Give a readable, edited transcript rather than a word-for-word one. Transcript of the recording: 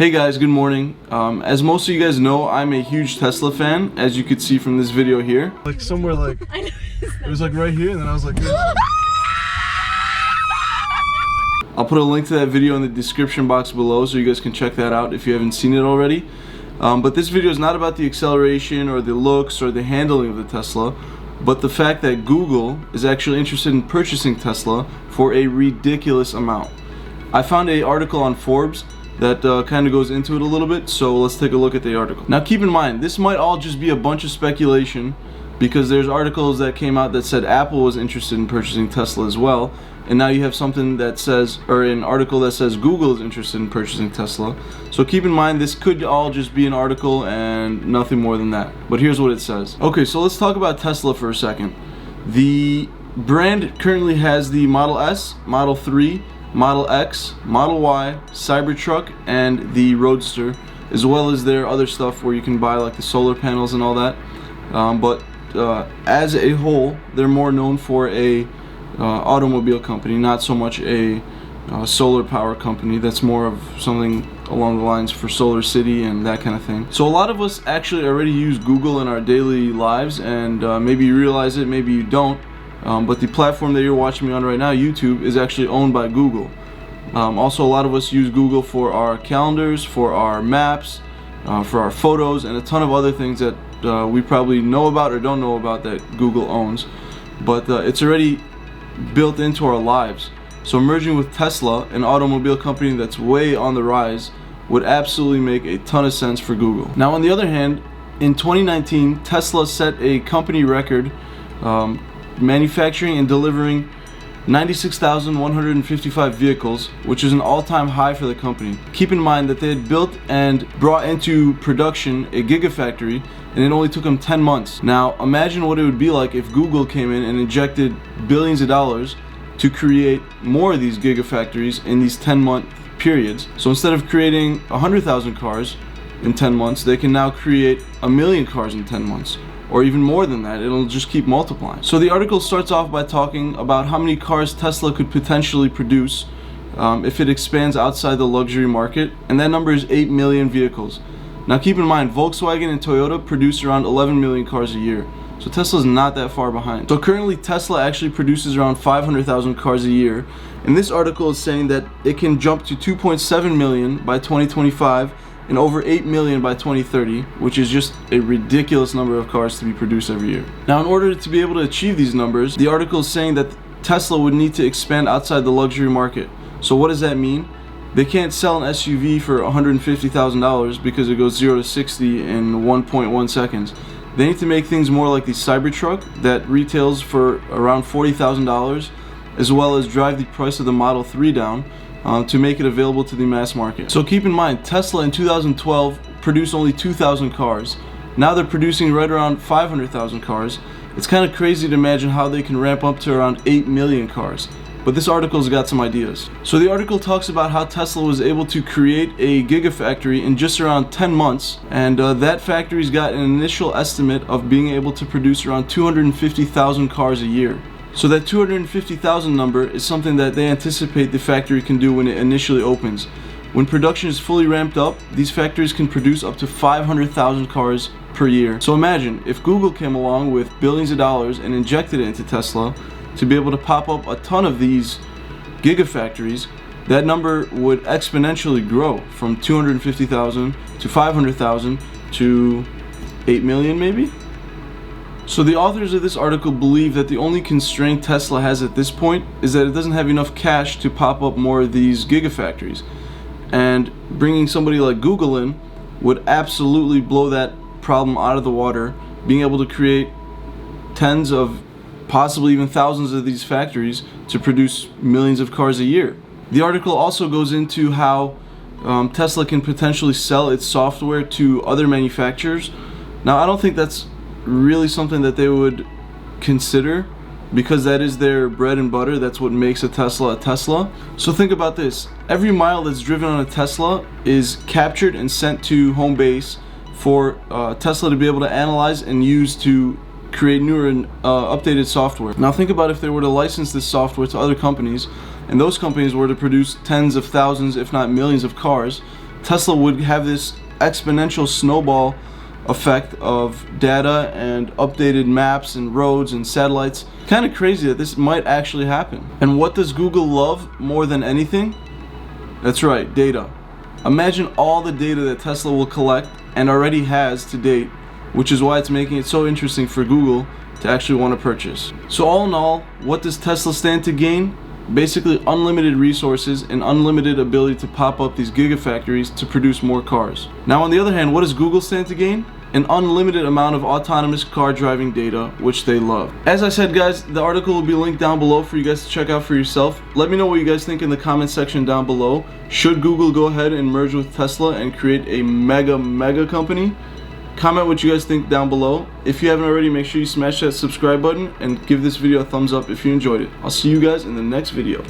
Hey guys, good morning. As most of you guys know, I'm a huge Tesla fan, as you could see from this video here. Like somewhere like, it was like right here and then I was like I'll put a link to that video in the description box below so you guys can check that out if you haven't seen it already. But this video is not about the acceleration or the looks or the handling of the Tesla, but the fact that Google is actually interested in purchasing Tesla for a ridiculous amount. I found an article on Forbes that kind of goes into it a little bit, so let's take a look at the article. Now keep in mind, this might all just be a bunch of speculation because there's articles that came out that said Apple was interested in purchasing Tesla as well, and now you have something that says, or an article that says Google is interested in purchasing Tesla. So keep in mind, this could all just be an article and nothing more than that. But here's what it says. Okay, so let's talk about Tesla for a second. The brand currently has the Model S, Model 3, Model X, Model Y, Cybertruck, and the Roadster, as well as their other stuff where you can buy like the solar panels and all that. But as a whole, they're more known for a automobile company, not so much a solar power company. That's more of something along the lines for Solar City and that kind of thing. So a lot of us actually already use Google in our daily lives, and maybe you realize it, maybe you don't. But the platform that you're watching me on right now, YouTube, is actually owned by Google. Also, a lot of us use Google for our calendars, for our maps, for our photos, and a ton of other things that we probably know about or don't know about that Google owns. But it's already built into our lives. So merging with Tesla, an automobile company that's way on the rise, would absolutely make a ton of sense for Google. Now, on the other hand, in 2019, Tesla set a company record manufacturing and delivering 96,155 vehicles, which is an all-time high for the company. Keep in mind that they had built and brought into production a gigafactory, and it only took them 10 months. Now imagine what it would be like if Google came in and injected billions of dollars to create more of these gigafactories in these 10-month periods. So instead of creating 100,000 cars in 10 months, they can now create 1 million cars in 10 months. Or even more than that. It'll just keep multiplying. So the article starts off by talking about how many cars Tesla could potentially produce if it expands outside the luxury market, and that number is 8 million vehicles. Now keep in mind, Volkswagen and Toyota produce around 11 million cars a year, so Tesla's not that far behind. So currently Tesla actually produces around 500,000 cars a year, and this article is saying that it can jump to 2.7 million by 2025 and over 8 million by 2030, which is just a ridiculous number of cars to be produced every year. Now, in order to be able to achieve these numbers, the article is saying that Tesla would need to expand outside the luxury market. So what does that mean? They can't sell an SUV for $150,000 because it goes 0 to 60 in 1.1 seconds. They need to make things more like the Cybertruck that retails for around $40,000, as well as drive the price of the Model 3 down to make it available to the mass market. So keep in mind, Tesla in 2012 produced only 2,000 cars. Now they're producing right around 500,000 cars. It's kind of crazy to imagine how they can ramp up to around 8 million cars. But this article's got some ideas. So the article talks about how Tesla was able to create a gigafactory in just around 10 months, and that factory's got an initial estimate of being able to produce around 250,000 cars a year. So that 250,000 number is something that they anticipate the factory can do when it initially opens. When production is fully ramped up, these factories can produce up to 500,000 cars per year. So imagine if Google came along with billions of dollars and injected it into Tesla to be able to pop up a ton of these gigafactories. That number would exponentially grow from 250,000 to 500,000 to 8 million maybe? So the authors of this article believe that the only constraint Tesla has at this point is that it doesn't have enough cash to pop up more of these gigafactories. And bringing somebody like Google in would absolutely blow that problem out of the water, being able to create tens of, possibly even thousands of these factories to produce millions of cars a year. The article also goes into how Tesla can potentially sell its software to other manufacturers. Now I don't think that's really something that they would consider, because that is their bread and butter. That's what makes a Tesla. So think about this. Every mile that's driven on a Tesla is captured and sent to home base for Tesla to be able to analyze and use to create newer and updated software. Now think about if they were to license this software to other companies, and those companies were to produce tens of thousands, if not millions of cars, Tesla would have this exponential snowball effect of data and updated maps and roads and satellites. Kind of crazy that this might actually happen. And what does Google love more than anything? That's right, data. Imagine all the data that Tesla will collect and already has to date, which is why it's making it so interesting for Google to actually want to purchase. So all in all, what does Tesla stand to gain? Basically unlimited resources and unlimited ability to pop up these gigafactories to produce more cars. Now on the other hand, what does Google stand to gain? An unlimited amount of autonomous car driving data, which they love. As I said, guys, the article will be linked down below for you guys to check out for yourself. Let me know what you guys think in the comment section down below. Should Google go ahead and merge with Tesla and create a mega company? Comment what you guys think down below. If you haven't already, make sure you smash that subscribe button and give this video a thumbs up if you enjoyed it. I'll see you guys in the next video.